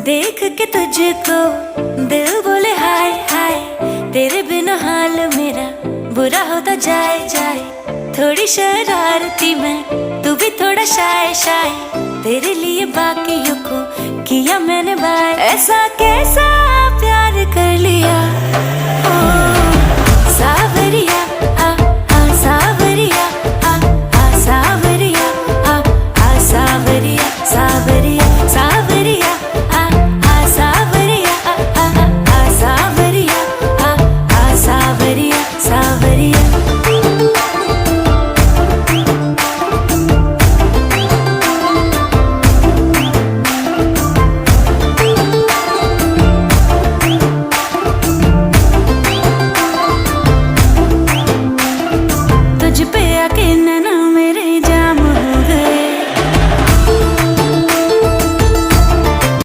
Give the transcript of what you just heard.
देख के तुझको दिल बोले हाय हाय, तेरे बिना हाल मेरा बुरा होता जाए जाए। थोड़ी शरारती मैं, तू भी थोड़ा शाय शाय, तेरे लिए बाकियों को किया मैंने बाय। ऐसा कैसा प्यार कर लिया